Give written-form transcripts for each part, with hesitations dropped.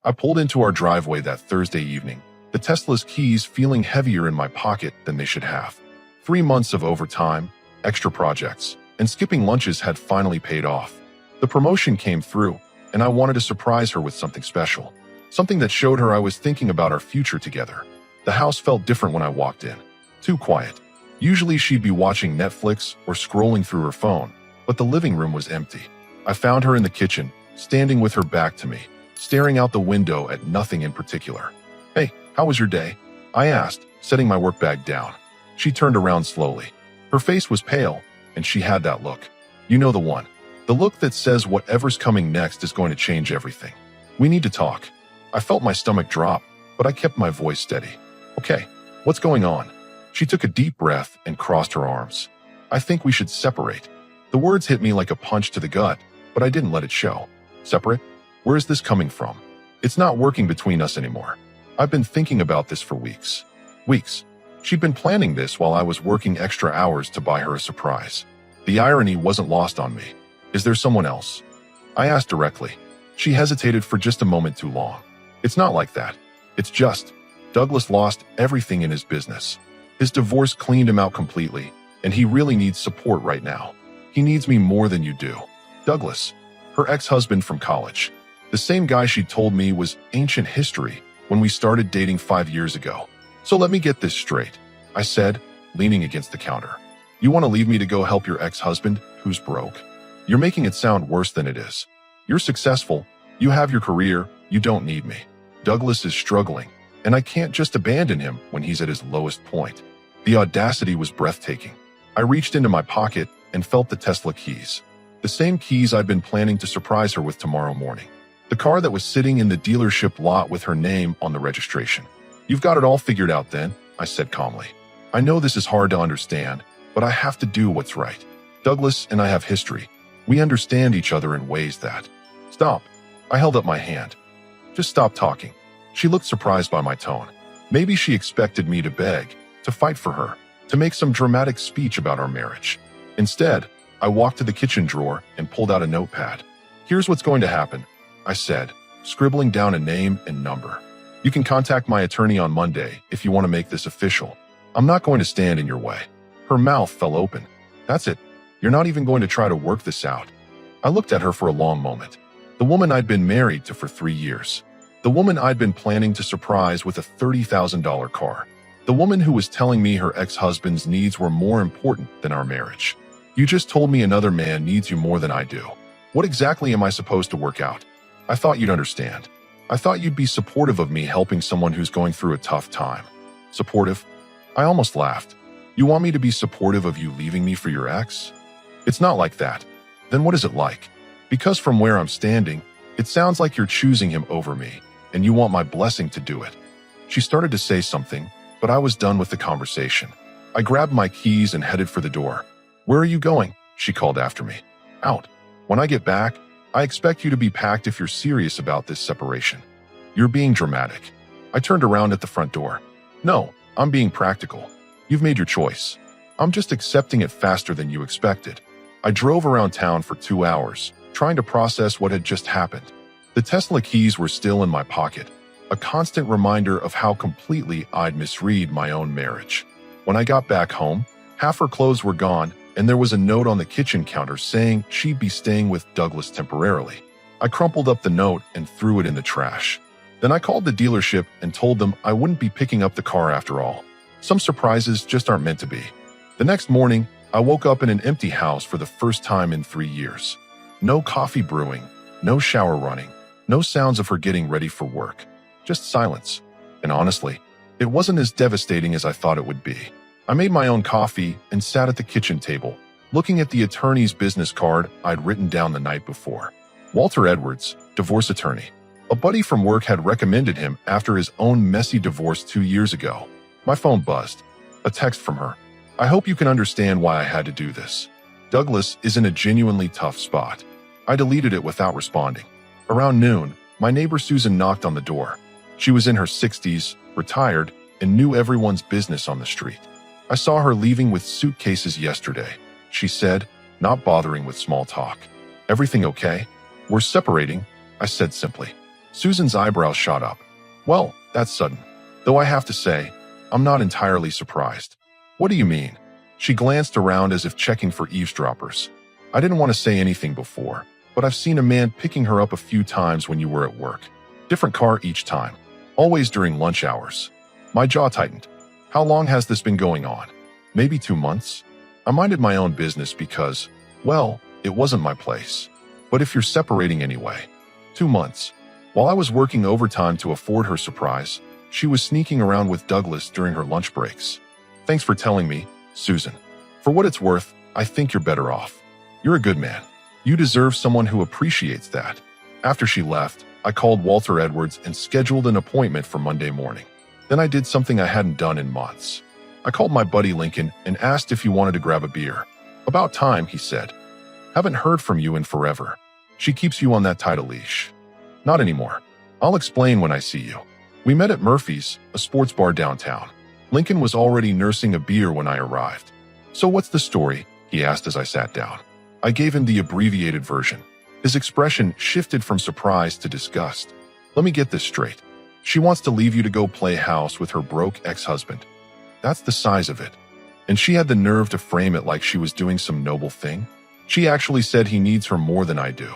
I pulled into our driveway that Thursday evening, the Tesla's keys feeling heavier in my pocket than they should have. 3 months of overtime, extra projects, and skipping lunches had finally paid off. The promotion came through, and I wanted to surprise her with something special. Something that showed her I was thinking about our future together. The house felt different when I walked in. Too quiet. Usually she'd be watching Netflix or scrolling through her phone, but the living room was empty. I found her in the kitchen, standing with her back to me, staring out the window at nothing in particular. "Hey, how was your day?" I asked, setting my work bag down. She turned around slowly. Her face was pale, and she had that look. You know the one. The look that says whatever's coming next is going to change everything. "We need to talk." I felt my stomach drop, but I kept my voice steady. "Okay, what's going on?" She took a deep breath and crossed her arms. "I think we should separate." The words hit me like a punch to the gut, but I didn't let it show. Separate? Where is this coming from? It's not working between us anymore. I've been thinking about this for weeks. Weeks. She'd been planning this while I was working extra hours to buy her a surprise. The irony wasn't lost on me. "Is there someone else?" I asked directly. She hesitated for just a moment too long. "It's not like that. It's just, Douglas lost everything in his business. His divorce cleaned him out completely, and he really needs support right now. He needs me more than you do." Douglas, her ex-husband from college. The same guy she'd told me was ancient history when we started dating 5 years ago. "So let me get this straight," I said, leaning against the counter. "You want to leave me to go help your ex-husband, who's broke? You're making it sound worse than it is. You're successful, you have your career, you don't need me. Douglas is struggling, and I can't just abandon him when he's at his lowest point." The audacity was breathtaking. I reached into my pocket and felt the Tesla keys. The same keys I'd been planning to surprise her with tomorrow morning. The car that was sitting in the dealership lot with her name on the registration. "You've got it all figured out then," I said calmly. "I know this is hard to understand, but I have to do what's right. Douglas and I have history. We understand each other in ways that—" "Stop." I held up my hand. "Just stop talking." She looked surprised by my tone. Maybe she expected me to beg, to fight for her, to make some dramatic speech about our marriage. Instead, I walked to the kitchen drawer and pulled out a notepad. "Here's what's going to happen," I said, scribbling down a name and number. "You can contact my attorney on Monday if you want to make this official. I'm not going to stand in your way." Her mouth fell open. "That's it? You're not even going to try to work this out?" I looked at her for a long moment. The woman I'd been married to for 3 years. The woman I'd been planning to surprise with a $30,000 car. The woman who was telling me her ex-husband's needs were more important than our marriage. "You just told me another man needs you more than I do. What exactly am I supposed to work out? I thought you'd understand. I thought you'd be supportive of me helping someone who's going through a tough time." "Supportive?" I almost laughed. "You want me to be supportive of you leaving me for your ex?" "It's not like that." "Then what is it like?" "Because from where I'm standing, it sounds like you're choosing him over me, and you want my blessing to do it." She started to say something, but I was done with the conversation. I grabbed my keys and headed for the door. "Where are you going?" she called after me. "Out. When I get back, I expect you to be packed if you're serious about this separation." "You're being dramatic." I turned around at the front door. "No, I'm being practical. You've made your choice. I'm just accepting it faster than you expected." I drove around town for 2 hours, trying to process what had just happened. The Tesla keys were still in my pocket, a constant reminder of how completely I'd misread my own marriage. When I got back home, half her clothes were gone, and there was a note on the kitchen counter saying she'd be staying with Douglas temporarily. I crumpled up the note and threw it in the trash. Then I called the dealership and told them I wouldn't be picking up the car after all. Some surprises just aren't meant to be. The next morning, I woke up in an empty house for the first time in 3 years. No coffee brewing, no shower running, no sounds of her getting ready for work. Just silence. And honestly, it wasn't as devastating as I thought it would be. I made my own coffee and sat at the kitchen table, looking at the attorney's business card I'd written down the night before. Walter Edwards, divorce attorney. A buddy from work had recommended him after his own messy divorce 2 years ago. My phone buzzed. A text from her. "I hope you can understand why I had to do this. Douglas is in a genuinely tough spot." I deleted it without responding. Around noon, my neighbor Susan knocked on the door. She was in her 60s, retired, and knew everyone's business on the street. "I saw her leaving with suitcases yesterday," she said, not bothering with small talk. "Everything okay?" "We're separating," I said simply. Susan's eyebrows shot up. Well, that's sudden. Though I have to say, I'm not entirely surprised. What do you mean? She glanced around as if checking for eavesdroppers. I didn't want to say anything before, but I've seen a man picking her up a few times when you were at work. Different car each time. Always during lunch hours. My jaw tightened. How long has this been going on? Maybe 2 months? I minded my own business because, well, it wasn't my place. But if you're separating anyway. 2 months. While I was working overtime to afford her surprise, she was sneaking around with Douglas during her lunch breaks. Thanks for telling me, Susan. For what it's worth, I think you're better off. You're a good man. You deserve someone who appreciates that. After she left, I called Walter Edwards and scheduled an appointment for Monday morning. Then I did something I hadn't done in months. I called my buddy Lincoln and asked if he wanted to grab a beer. About time, he said. Haven't heard from you in forever. She keeps you on that tight a leash. Not anymore. I'll explain when I see you. We met at Murphy's, a sports bar downtown. Lincoln was already nursing a beer when I arrived. So what's the story? He asked as I sat down. I gave him the abbreviated version. His expression shifted from surprise to disgust. Let me get this straight. She wants to leave you to go play house with her broke ex-husband. That's the size of it. And she had the nerve to frame it like she was doing some noble thing? She actually said he needs her more than I do.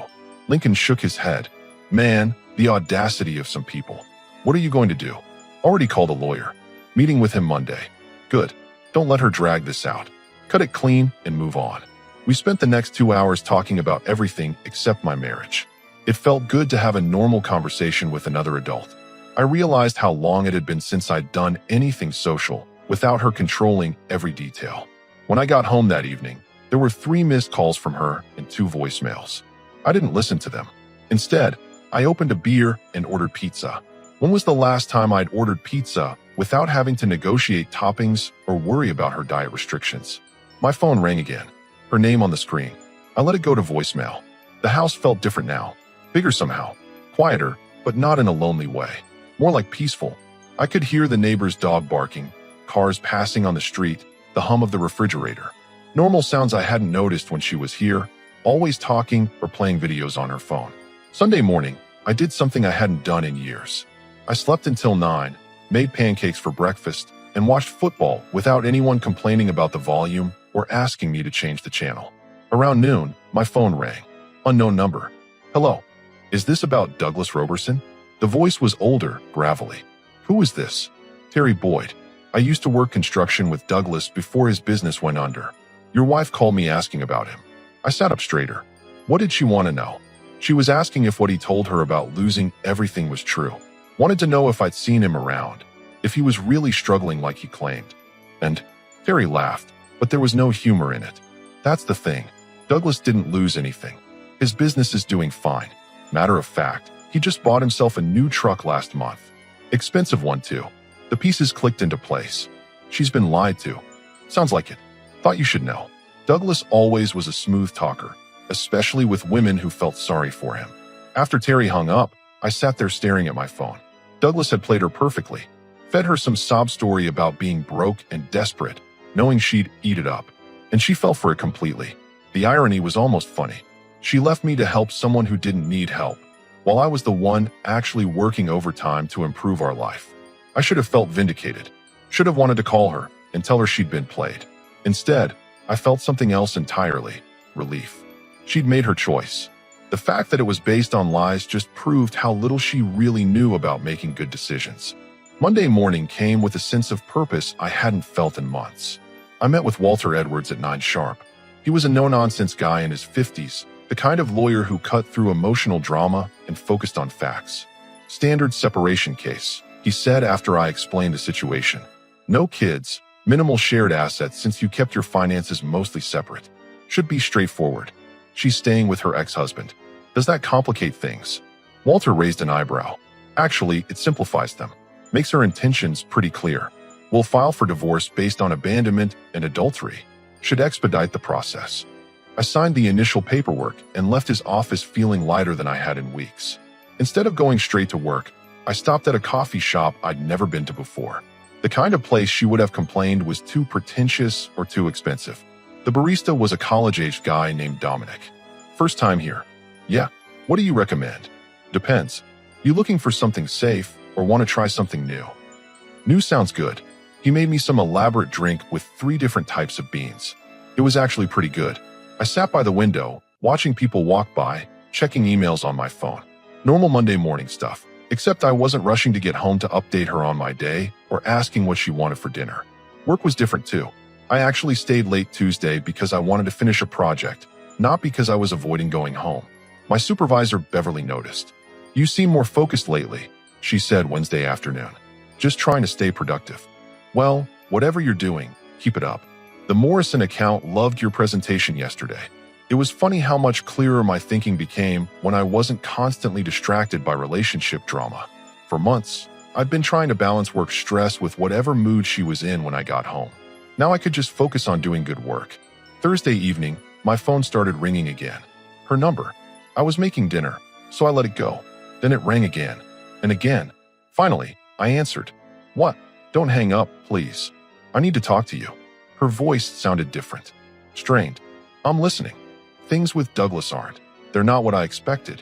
Lincoln shook his head. Man, the audacity of some people. What are you going to do? Already called a lawyer. Meeting with him Monday. Good. Don't let her drag this out. Cut it clean and move on. We spent the next 2 hours talking about everything except my marriage. It felt good to have a normal conversation with another adult. I realized how long it had been since I'd done anything social without her controlling every detail. When I got home that evening, there were 3 missed calls from her and 2 voicemails. I didn't listen to them. Instead, I opened a beer and ordered pizza. When was the last time I'd ordered pizza without having to negotiate toppings or worry about her diet restrictions? My phone rang again. Her name on the screen. I let it go to voicemail. The house felt different now. Bigger somehow. Quieter, but not in a lonely way. More like peaceful. I could hear the neighbor's dog barking, cars passing on the street, the hum of the refrigerator. Normal sounds I hadn't noticed when she was here, always talking or playing videos on her phone. Sunday morning, I did something I hadn't done in years. I slept until 9, made pancakes for breakfast, and watched football without anyone complaining about the volume or asking me to change the channel. Around noon, my phone rang. Unknown number. Hello. Is this about Douglas Roberson? The voice was older, gravelly. Who is this? Terry Boyd. I used to work construction with Douglas before his business went under. Your wife called me asking about him. I sat up straighter. What did she want to know? She was asking if what he told her about losing everything was true. Wanted to know if I'd seen him around, if he was really struggling like he claimed. And Terry laughed. But there was no humor in it. That's the thing. Douglas didn't lose anything. His business is doing fine. Matter of fact, he just bought himself a new truck last month. Expensive one too. The pieces clicked into place. She's been lied to. Sounds like it. Thought you should know. Douglas always was a smooth talker, especially with women who felt sorry for him. After Terry hung up, I sat there staring at my phone. Douglas had played her perfectly. Fed her some sob story about being broke and desperate, knowing she'd eat it up. And she fell for it completely. The irony was almost funny. She left me to help someone who didn't need help, while I was the one actually working overtime to improve our life. I should have felt vindicated. Should have wanted to call her and tell her she'd been played. Instead, I felt something else entirely. Relief. She'd made her choice. The fact that it was based on lies just proved how little she really knew about making good decisions. Monday morning came with a sense of purpose I hadn't felt in months. I met with Walter Edwards at 9 sharp. He was a no-nonsense guy in his 50s, the kind of lawyer who cut through emotional drama and focused on facts. Standard separation case, he said after I explained the situation. No kids, minimal shared assets since you kept your finances mostly separate. Should be straightforward. She's staying with her ex-husband. Does that complicate things? Walter raised an eyebrow. Actually, it simplifies them. Makes her intentions pretty clear. Will file for divorce based on abandonment and adultery. Should expedite the process. I signed the initial paperwork and left his office feeling lighter than I had in weeks. Instead of going straight to work, I stopped at a coffee shop I'd never been to before. The kind of place she would have complained was too pretentious or too expensive. The barista was a college-aged guy named Dominic. First time here. Yeah. What do you recommend? Depends. You looking for something safe or want to try something new? New sounds good. He made me some elaborate drink with 3 different types of beans. It was actually pretty good. I sat by the window, watching people walk by, checking emails on my phone. Normal Monday morning stuff, except I wasn't rushing to get home to update her on my day or asking what she wanted for dinner. Work was different too. I actually stayed late Tuesday because I wanted to finish a project, not because I was avoiding going home. My supervisor, Beverly, noticed. "You seem more focused lately," she said Wednesday afternoon. "Just trying to stay productive." "Well, whatever you're doing, keep it up." The Morrison account loved your presentation yesterday. It was funny how much clearer my thinking became when I wasn't constantly distracted by relationship drama. For months, I'd been trying to balance work stress with whatever mood she was in when I got home. Now I could just focus on doing good work. Thursday evening, my phone started ringing again. Her number. I was making dinner, so I let it go. Then it rang again, and again. Finally, I answered. "What? Don't hang up, please. I need to talk to you." Her voice sounded different. Strained. "I'm listening." Things with Douglas aren't. They're not what I expected.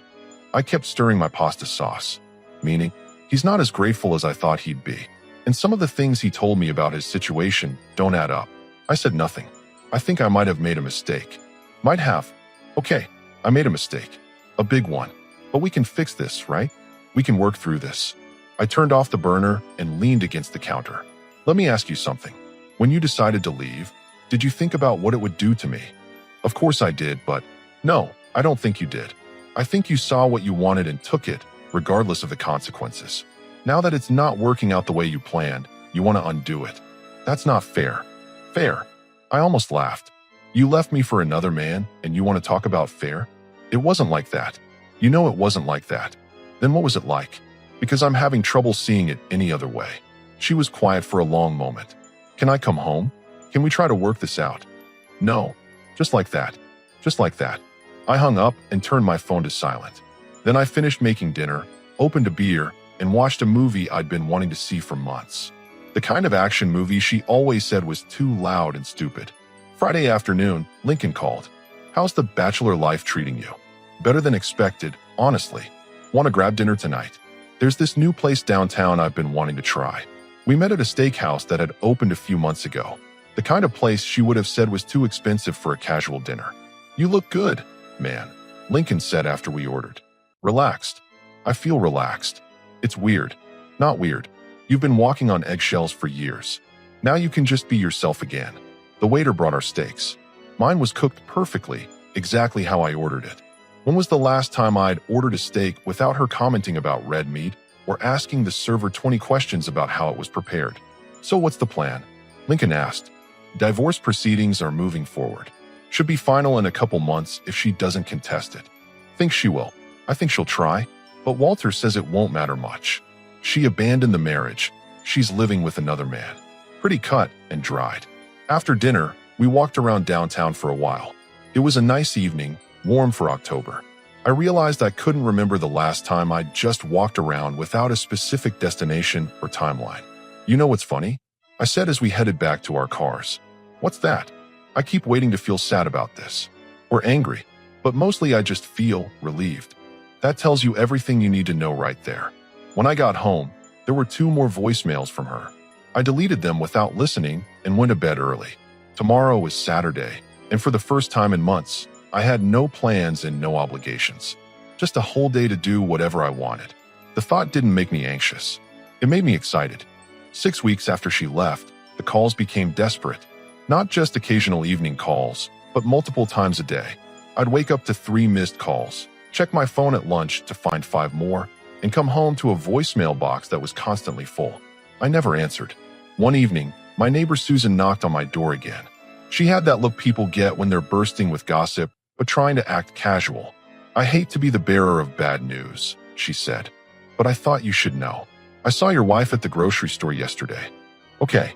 I kept stirring my pasta sauce. Meaning, he's not as grateful as I thought he'd be. And some of the things he told me about his situation don't add up. I said nothing. I think I might have made a mistake. Might have. Okay, I made a mistake. A big one. But we can fix this, right? We can work through this. I turned off the burner and leaned against the counter. "Let me ask you something. When you decided to leave, did you think about what it would do to me?" "Of course I did, but no, I don't think you did. I think you saw what you wanted and took it, regardless of the consequences. Now that it's not working out the way you planned, you want to undo it. That's not fair." "Fair?" I almost laughed. "You left me for another man, and you want to talk about fair? It wasn't like that. You know it wasn't like that. Then what was it like? Because I'm having trouble seeing it any other way." She was quiet for a long moment. "Can I come home? Can we try to work this out?" "No." Just like that. Just like that. I hung up and turned my phone to silent. Then I finished making dinner, opened a beer, and watched a movie I'd been wanting to see for months. The kind of action movie she always said was too loud and stupid. Friday afternoon, Lincoln called. "How's the bachelor life treating you?" "Better than expected, honestly. Want to grab dinner tonight? There's this new place downtown I've been wanting to try." We met at a steakhouse that had opened a few months ago. The kind of place she would have said was too expensive for a casual dinner. "You look good, man," Lincoln said after we ordered. "Relaxed." "I feel relaxed. It's weird." "Not weird. You've been walking on eggshells for years. Now you can just be yourself again." The waiter brought our steaks. Mine was cooked perfectly, exactly how I ordered it. When was the last time I'd ordered a steak without her commenting about red meat or asking the server 20 questions about how it was prepared? "So what's the plan?" Lincoln asked. "Divorce proceedings are moving forward. Should be final in a couple months if she doesn't contest it." "Think she will. I think she'll try. But Walter says it won't matter much. She abandoned the marriage. She's living with another man." Pretty cut and dried. After dinner, we walked around downtown for a while. It was a nice evening, warm for October. I realized I couldn't remember the last time I'd just walked around without a specific destination or timeline. "You know what's funny?" I said as we headed back to our cars. "What's that?" "I keep waiting to feel sad about this. Or angry. But mostly I just feel relieved." That tells you everything you need to know right there. When I got home, there were 2 more voicemails from her. I deleted them without listening and went to bed early. Tomorrow was Saturday, and for the first time in months, I had no plans and no obligations. Just a whole day to do whatever I wanted. The thought didn't make me anxious. It made me excited. 6 weeks after she left, the calls became desperate. Not just occasional evening calls, but multiple times a day. I'd wake up to 3 missed calls, check my phone at lunch to find 5 more, and come home to a voicemail box that was constantly full. I never answered. One evening, my neighbor Susan knocked on my door again. She had that look people get when they're bursting with gossip, but trying to act casual. "I hate to be the bearer of bad news," she said, "but I thought you should know. I saw your wife at the grocery store yesterday." "Okay."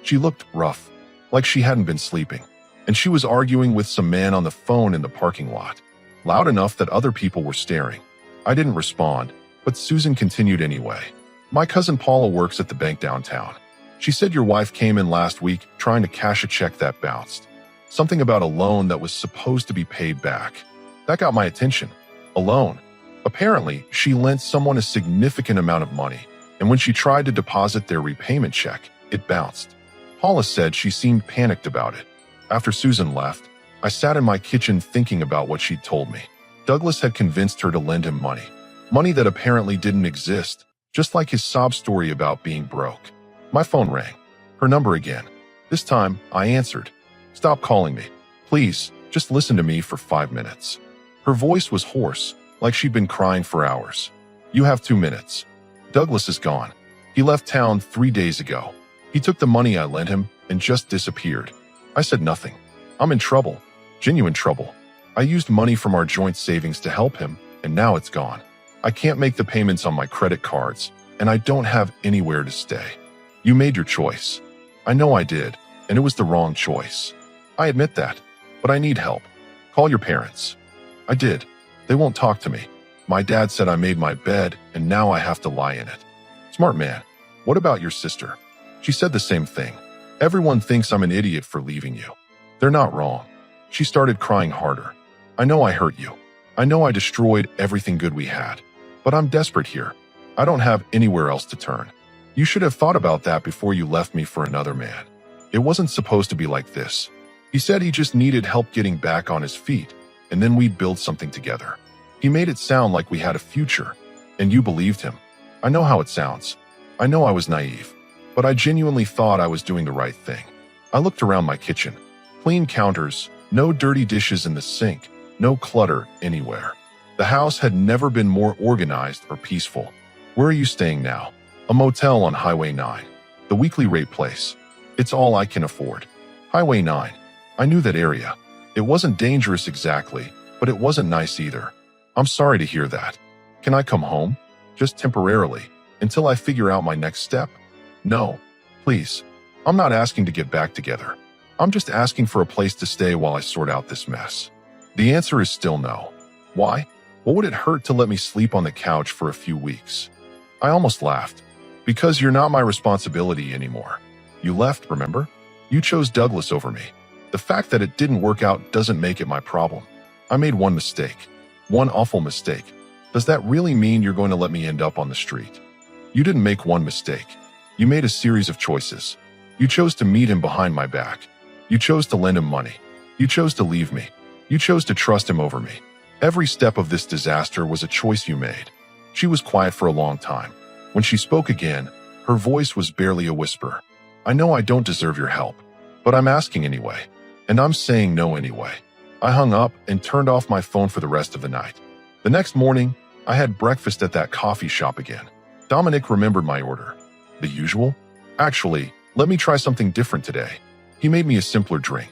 She looked rough, like she hadn't been sleeping, and she was arguing with some man on the phone in the parking lot, loud enough that other people were staring. I didn't respond, but Susan continued anyway. "My cousin Paula works at the bank downtown. She said your wife came in last week trying to cash a check that bounced. Something about a loan that was supposed to be paid back. That got my attention. A loan? Apparently, she lent someone a significant amount of money, and when she tried to deposit their repayment check, it bounced. Paula said she seemed panicked about it. After Susan left, I sat in my kitchen thinking about what she'd told me. Douglas had convinced her to lend him money. Money that apparently didn't exist, just like his sob story about being broke. My phone rang. Her number again. This time, I answered. "Stop calling me. Please, just listen to me for 5 minutes." Her voice was hoarse, like she'd been crying for hours. "You have 2 minutes. Douglas is gone. He left town 3 days ago. He took the money I lent him and just disappeared." I said nothing. I'm in trouble. Genuine trouble. I used money from our joint savings to help him, and now it's gone. I can't make the payments on my credit cards, and I don't have anywhere to stay. You made your choice. I know I did, and it was the wrong choice. I admit that, but I need help. Call your parents. I did. They won't talk to me. My dad said I made my bed, and now I have to lie in it. Smart man. What about your sister? She said the same thing. Everyone thinks I'm an idiot for leaving you. They're not wrong. She started crying harder. I know I hurt you. I know I destroyed everything good we had. But I'm desperate here. I don't have anywhere else to turn. You should have thought about that before you left me for another man. It wasn't supposed to be like this. He said he just needed help getting back on his feet, and then we'd build something together. He made it sound like we had a future, and you believed him. I know how it sounds. I know I was naive, but I genuinely thought I was doing the right thing. I looked around my kitchen. Clean counters, no dirty dishes in the sink, no clutter anywhere. The house had never been more organized or peaceful. Where are you staying now? A motel on Highway 9. The weekly rate place. It's all I can afford. Highway 9. I knew that area. It wasn't dangerous exactly, but it wasn't nice either. I'm sorry to hear that. Can I come home? Just temporarily, until I figure out my next step? No, please. I'm not asking to get back together. I'm just asking for a place to stay while I sort out this mess. The answer is still no. Why? What would it hurt to let me sleep on the couch for a few weeks? I almost laughed. Because you're not my responsibility anymore. You left, remember? You chose Douglas over me. The fact that it didn't work out doesn't make it my problem. I made one mistake. One awful mistake. Does that really mean you're going to let me end up on the street? You didn't make one mistake. You made a series of choices. You chose to meet him behind my back. You chose to lend him money. You chose to leave me. You chose to trust him over me. Every step of this disaster was a choice you made. She was quiet for a long time. When she spoke again, her voice was barely a whisper. I know I don't deserve your help, but I'm asking anyway. And I'm saying no anyway. I hung up and turned off my phone for the rest of the night. The next morning, I had breakfast at that coffee shop again. Dominic remembered my order. The usual? Actually, let me try something different today. He made me a simpler drink.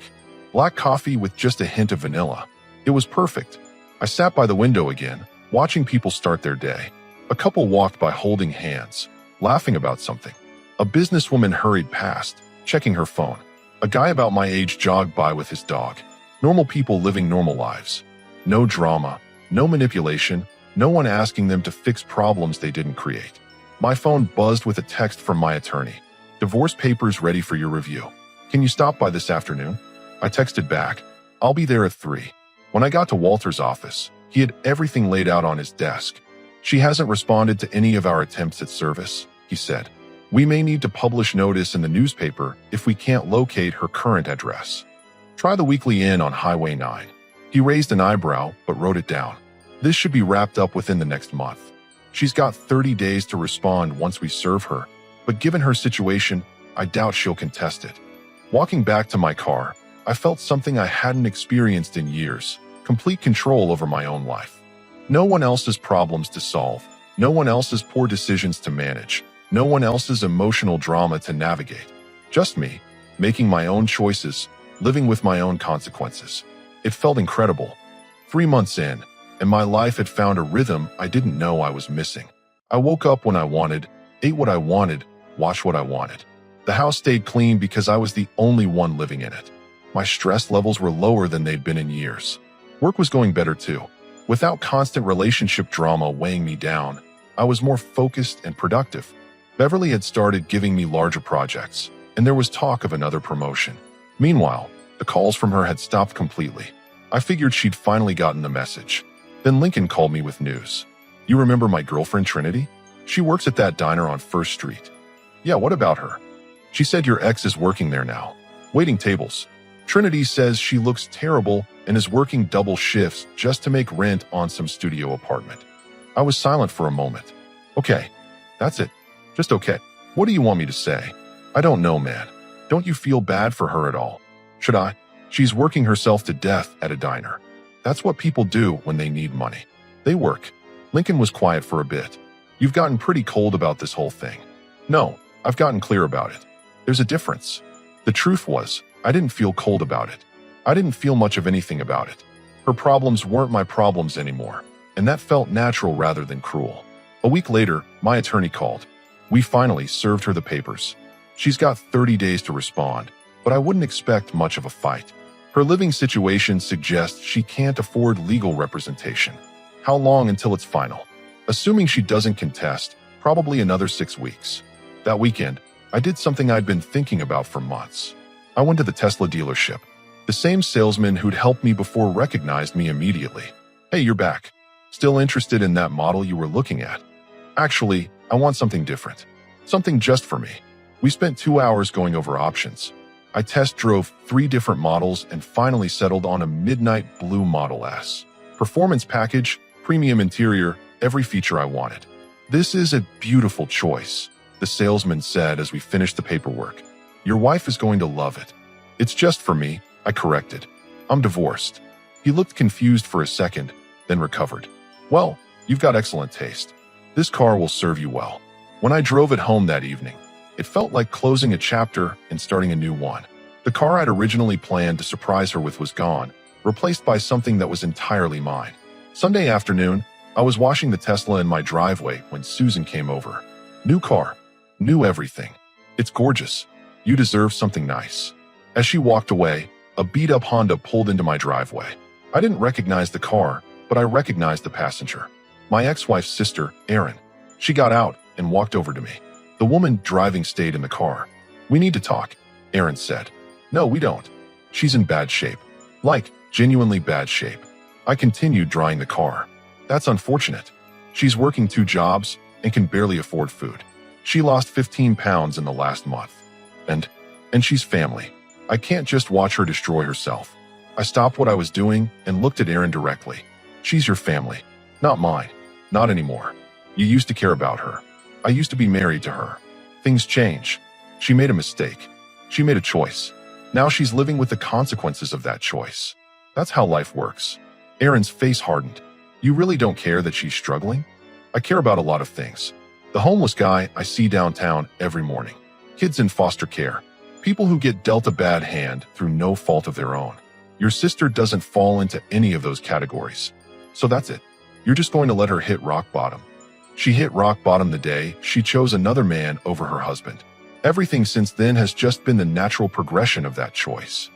Black coffee with just a hint of vanilla. It was perfect. I sat by the window again, watching people start their day. A couple walked by holding hands, laughing about something. A businesswoman hurried past, checking her phone. A guy about my age jogged by with his dog. Normal people living normal lives. No drama, no manipulation, no one asking them to fix problems they didn't create. My phone buzzed with a text from my attorney. Divorce papers ready for your review. Can you stop by this afternoon? I texted back. I'll be there at 3. When I got to Walter's office, he had everything laid out on his desk. She hasn't responded to any of our attempts at service, he said. We may need to publish notice in the newspaper if we can't locate her current address. Try the weekly inn on Highway 9. He raised an eyebrow, but wrote it down. This should be wrapped up within the next month. She's got 30 days to respond once we serve her, but given her situation, I doubt she'll contest it. Walking back to my car, I felt something I hadn't experienced in years, complete control over my own life. No one else's problems to solve, no one else's poor decisions to manage, no one else's emotional drama to navigate. Just me, making my own choices, living with my own consequences. It felt incredible. 3 months in, and my life had found a rhythm I didn't know I was missing. I woke up when I wanted, ate what I wanted, watched what I wanted. The house stayed clean because I was the only one living in it. My stress levels were lower than they'd been in years. Work was going better too. Without constant relationship drama weighing me down, I was more focused and productive. Beverly had started giving me larger projects, and there was talk of another promotion. Meanwhile, the calls from her had stopped completely. I figured she'd finally gotten the message. Then Lincoln called me with news. You remember my girlfriend Trinity? She works at that diner on First Street. Yeah, what about her? She said your ex is working there now, waiting tables. Trinity says she looks terrible and is working double shifts just to make rent on some studio apartment. I was silent for a moment. Okay, that's it. Just okay. What do you want me to say? I don't know, man. Don't you feel bad for her at all? Should I? She's working herself to death at a diner. That's what people do when they need money. They work. Lincoln was quiet for a bit. You've gotten pretty cold about this whole thing. No, I've gotten clear about it. There's a difference. The truth was, I didn't feel cold about it. I didn't feel much of anything about it. Her problems weren't my problems anymore, and that felt natural rather than cruel. A week later, my attorney called. We finally served her the papers. She's got 30 days to respond, but I wouldn't expect much of a fight. Her living situation suggests she can't afford legal representation. How long until it's final? Assuming she doesn't contest, probably another 6 weeks. That weekend, I did something I'd been thinking about for months. I went to the Tesla dealership. The same salesman who'd helped me before recognized me immediately. Hey, you're back. Still interested in that model you were looking at? Actually, I want something different. Something just for me. We spent 2 hours going over options. I test drove 3 different models and finally settled on a midnight blue Model S. Performance package, premium interior, every feature I wanted. This is a beautiful choice, the salesman said as we finished the paperwork. Your wife is going to love it. It's just for me, I corrected. I'm divorced. He looked confused for a second, then recovered. Well, you've got excellent taste. This car will serve you well. When I drove it home that evening, it felt like closing a chapter and starting a new one. The car I'd originally planned to surprise her with was gone, replaced by something that was entirely mine. Sunday afternoon, I was washing the Tesla in my driveway when Susan came over. New car, new everything. It's gorgeous. You deserve something nice. As she walked away, a beat-up Honda pulled into my driveway. I didn't recognize the car, but I recognized the passenger. My ex-wife's sister, Erin. She got out and walked over to me. The woman driving stayed in the car. We need to talk, Erin said. No, we don't. She's in bad shape. Like, genuinely bad shape. I continued drying the car. That's unfortunate. She's working 2 jobs and can barely afford food. She lost 15 pounds in the last month. And she's family. I can't just watch her destroy herself. I stopped what I was doing and looked at Erin directly. She's your family, not mine. Not anymore. You used to care about her. I used to be married to her. Things change. She made a mistake. She made a choice. Now she's living with the consequences of that choice. That's how life works. Erin's face hardened. You really don't care that she's struggling? I care about a lot of things. The homeless guy I see downtown every morning. Kids in foster care. People who get dealt a bad hand through no fault of their own. Your sister doesn't fall into any of those categories. So that's it. You're just going to let her hit rock bottom. She hit rock bottom the day she chose another man over her husband. Everything since then has just been the natural progression of that choice.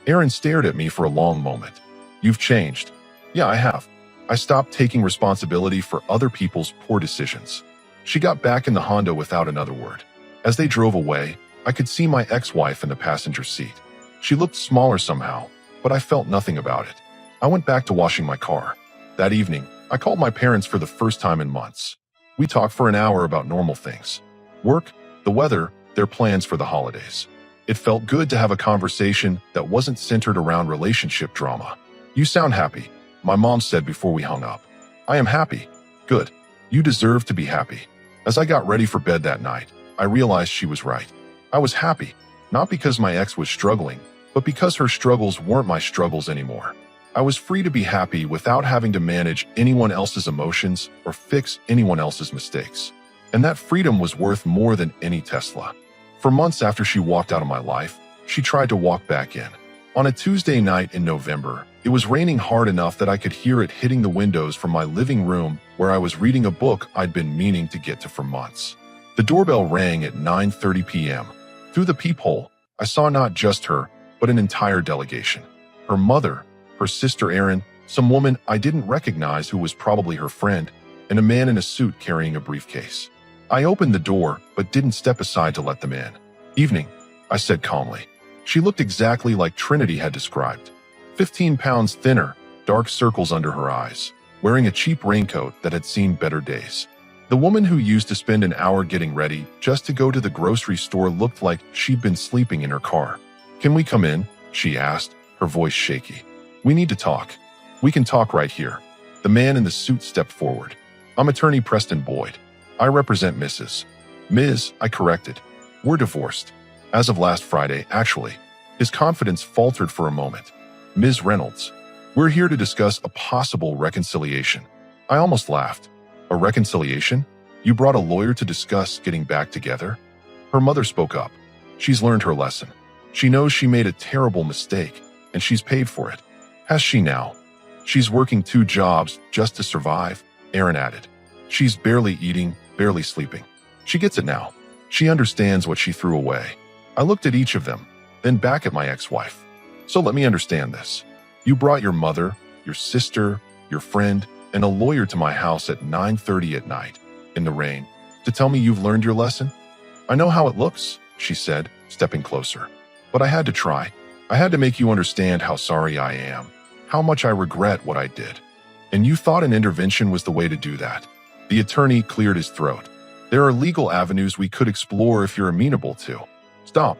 Erin stared at me for a long moment. You've changed. Yeah, I have. I stopped taking responsibility for other people's poor decisions. She got back in the Honda without another word. As they drove away, I could see my ex-wife in the passenger seat. She looked smaller somehow, but I felt nothing about it. I went back to washing my car. That evening, I called my parents for the first time in months. We talked for an hour about normal things. Work, the weather, their plans for the holidays. It felt good to have a conversation that wasn't centered around relationship drama. You sound happy, my mom said before we hung up. I am happy. Good. You deserve to be happy. As I got ready for bed that night, I realized she was right. I was happy, not because my ex was struggling, but because her struggles weren't my struggles anymore. I was free to be happy without having to manage anyone else's emotions or fix anyone else's mistakes. And that freedom was worth more than any Tesla. For months after she walked out of my life, she tried to walk back in. On a Tuesday night in November, it was raining hard enough that I could hear it hitting the windows from my living room where I was reading a book I'd been meaning to get to for months. The doorbell rang at 9:30 p.m. Through the peephole, I saw not just her, but an entire delegation. Her mother, her sister Erin, some woman I didn't recognize who was probably her friend, and a man in a suit carrying a briefcase. I opened the door, but didn't step aside to let them in. Evening, I said calmly. She looked exactly like Trinity had described. 15 pounds thinner, dark circles under her eyes. wearing a cheap raincoat that had seen better days. The woman who used to spend an hour getting ready just to go to the grocery store looked like she'd been sleeping in her car. "Can we come in?" she asked, her voice shaky. "We need to talk." "We can talk right here." The man in the suit stepped forward. "I'm attorney Preston Boyd. I represent Mrs. Ms. I corrected. "We're divorced. As of last Friday, actually." His confidence faltered for a moment. "Ms. Reynolds, we're here to discuss a possible reconciliation." I almost laughed. "A reconciliation? You brought a lawyer to discuss getting back together?" Her mother spoke up. "She's learned her lesson. She knows she made a terrible mistake, and she's paid for it." "Has she now?" "She's working 2 jobs just to survive," Aaron added. "She's barely eating, barely sleeping. She gets it now. She understands what she threw away." I looked at each of them, then back at my ex-wife. "So let me understand this. You brought your mother, your sister, your friend, and a lawyer to my house at 9:30 at night, in the rain, to tell me you've learned your lesson?" "I know how it looks," she said, stepping closer. "But I had to try. I had to make you understand how sorry I am, how much I regret what I did. And you thought an intervention was the way to do that." The attorney cleared his throat. "There are legal avenues we could explore if you're amenable to." "Stop."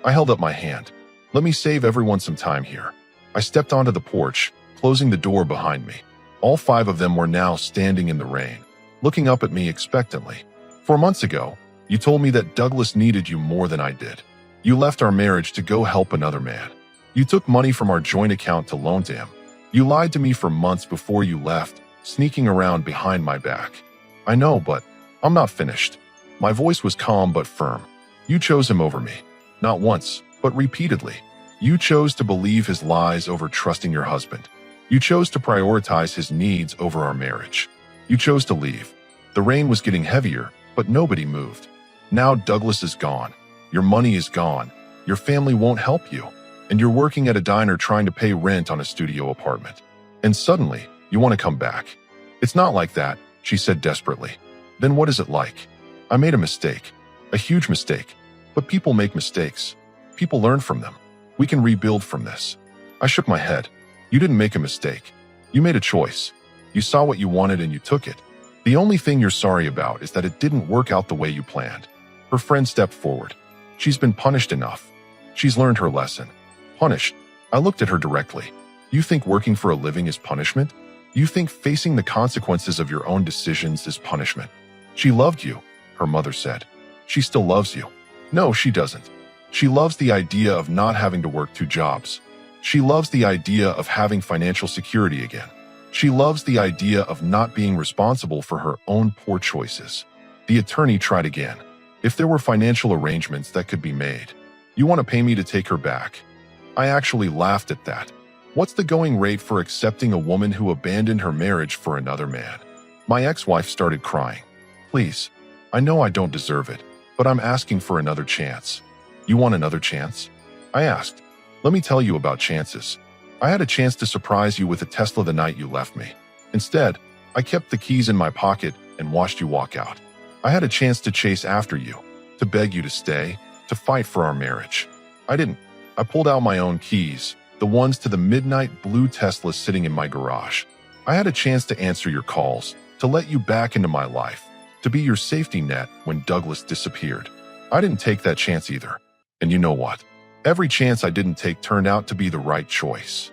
I held up my hand. "Let me save everyone some time here." I stepped onto the porch, closing the door behind me. All 5 of them were now standing in the rain, looking up at me expectantly. "4 months ago, you told me that Douglas needed you more than I did. You left our marriage to go help another man. You took money from our joint account to loan to him. You lied to me for months before you left, sneaking around behind my back." "I know, but I'm not finished." My voice was calm but firm. "You chose him over me. Not once, but repeatedly. You chose to believe his lies over trusting your husband. You chose to prioritize his needs over our marriage. You chose to leave. The rain was getting heavier, but nobody moved. Now Douglas is gone. Your money is gone. Your family won't help you. And you're working at a diner trying to pay rent on a studio apartment. And suddenly, you want to come back." "It's not like that," she said desperately. "Then what is it like?" "I made a mistake. A huge mistake. But people make mistakes. People learn from them. We can rebuild from this." I shook my head. "You didn't make a mistake. You made a choice. You saw what you wanted and you took it. The only thing you're sorry about is that it didn't work out the way you planned." Her friend stepped forward. "She's been punished enough. She's learned her lesson." "Punished?" I looked at her directly. "You think working for a living is punishment? You think facing the consequences of your own decisions is punishment?" "She loved you," her mother said. "She still loves you." "No, she doesn't. She loves the idea of not having to work 2 jobs. She loves the idea of having financial security again. She loves the idea of not being responsible for her own poor choices." The attorney tried again. "If there were financial arrangements that could be made, you want to pay me to take her back?" I actually laughed at that. What's the going rate for accepting a woman who abandoned her marriage for another man? My ex-wife started crying. "Please, I know I don't deserve it, but I'm asking for another chance." "You want another chance?" I asked. "Let me tell you about chances. I had a chance to surprise you with a Tesla the night you left me. Instead, I kept the keys in my pocket and watched you walk out. I had a chance to chase after you, to beg you to stay, to fight for our marriage. I didn't. I pulled out my own keys, the ones to the midnight blue Tesla sitting in my garage. I had a chance to answer your calls, to let you back into my life, to be your safety net when Douglas disappeared. I didn't take that chance either. And you know what? Every chance I didn't take turned out to be the right choice."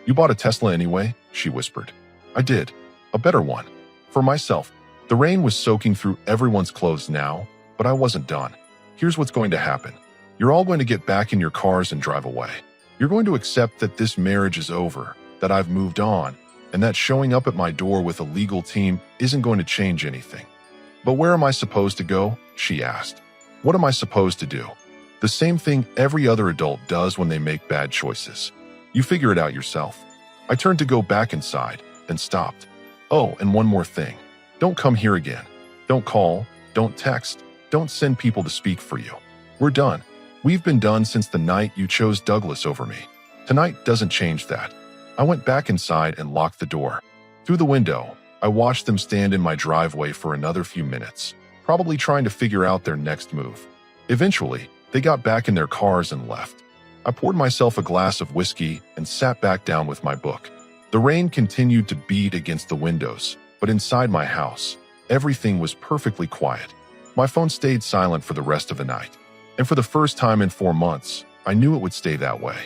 "You bought a Tesla anyway?" she whispered. "I did. A better one. For myself." The rain was soaking through everyone's clothes now, but I wasn't done. "Here's what's going to happen. You're all going to get back in your cars and drive away. You're going to accept that this marriage is over, that I've moved on, and that showing up at my door with a legal team isn't going to change anything." "But where am I supposed to go?" she asked. "What am I supposed to do?" "The same thing every other adult does when they make bad choices. You figure it out yourself." I turned to go back inside, then stopped. "Oh, and one more thing. Don't come here again. Don't call, don't text, don't send people to speak for you. We're done. We've been done since the night you chose Douglas over me. Tonight doesn't change that." I went back inside and locked the door. Through the window, I watched them stand in my driveway for another few minutes, probably trying to figure out their next move. Eventually, they got back in their cars and left. I poured myself a glass of whiskey and sat back down with my book. The rain continued to beat against the windows, but inside my house, everything was perfectly quiet. My phone stayed silent for the rest of the night. And for the first time in 4 months, I knew it would stay that way.